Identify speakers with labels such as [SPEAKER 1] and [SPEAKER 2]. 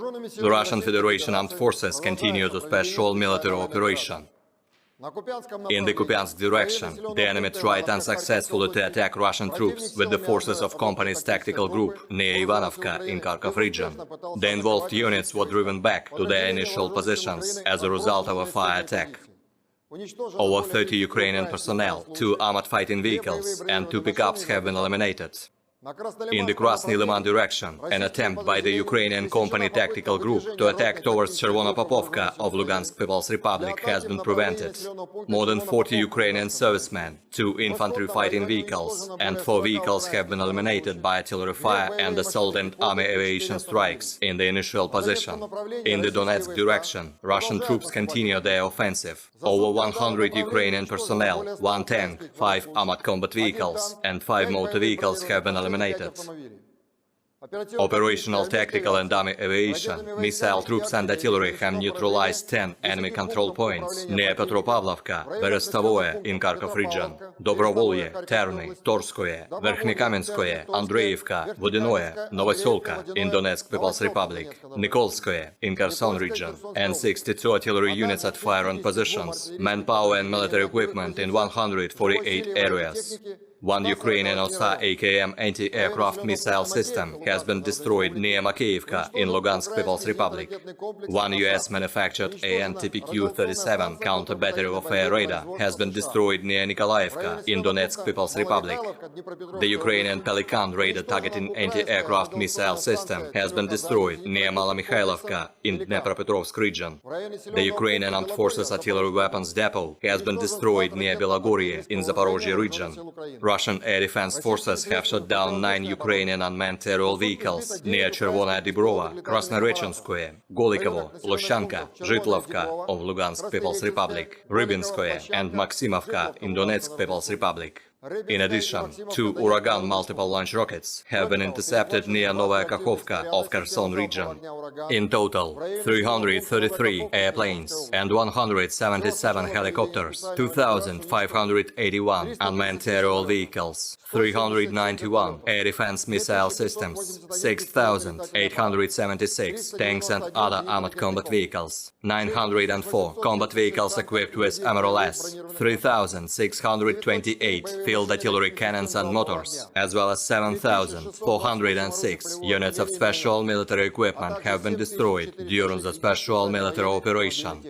[SPEAKER 1] The Russian Federation Armed Forces continue the special military operation. In the Kupiansk direction, the enemy tried unsuccessfully to attack Russian troops with the forces of company's tactical group near Ivanovka in Kharkov region. The involved units were driven back to their initial positions as a result of a fire attack. Over 30 Ukrainian personnel, 2 armored fighting vehicles and 2 pickups have been eliminated. In the Krasny Liman direction, an attempt by the Ukrainian company tactical group to attack towards Chervonopopovka of Lugansk People's Republic has been prevented. More than 40 Ukrainian servicemen, 2 infantry fighting vehicles and 4 vehicles have been eliminated by artillery fire and assault and army aviation strikes in the initial position. In the Donetsk direction, Russian troops continue their offensive. Over 100 Ukrainian personnel, 1 tank, 5 armored combat vehicles and 5 motor vehicles have been eliminated. Operational, tactical and army aviation, missile troops and artillery have neutralized 10 enemy control points near Petropavlovka, Berestovoye in Kharkov region, Dobrovolye, Terny, Torskoye, Verkhnekamenskoye, Andreevka, Vodinoye, Novoselka in Donetsk People's Republic, Nikolskoye in Kherson region, and 62 artillery units at fire on positions, manpower and military equipment in 148 areas. 1 Ukrainian OSA AKM anti-aircraft missile system has been destroyed near Makeyevka in Lugansk People's Republic. 1 US-manufactured AN-TPQ-37 counter-battery warfare radar has been destroyed near Nikolaevka in Donetsk People's Republic. The Ukrainian Pelikan radar targeting anti-aircraft missile system has been destroyed near Malomykhailovka in Dnepropetrovsk region. The Ukrainian Armed Forces artillery weapons depot has been destroyed near Belogorye in Zaporozhye region. Russian air defense forces have shot down 9 Ukrainian unmanned aerial vehicles near Chervona Dibrova, Krasnorechenskoye, Golikovo, Loshanka, Zhitlovka of Lugansk People's Republic, Rybinskoye and Maximovka in Donetsk People's Republic. In addition, 2 Uragan multiple launch rockets have been intercepted near Novaya Kakhovka of Kherson region. In total, 333 airplanes and 177 helicopters, 2,581 unmanned aerial vehicles, 391 air defense missile systems, 6,876 tanks and other armored combat vehicles, 904 combat vehicles equipped with MRLS, 3,628 field artillery cannons and motors, as well as 7,406 units of special military equipment have been destroyed during the special military operation.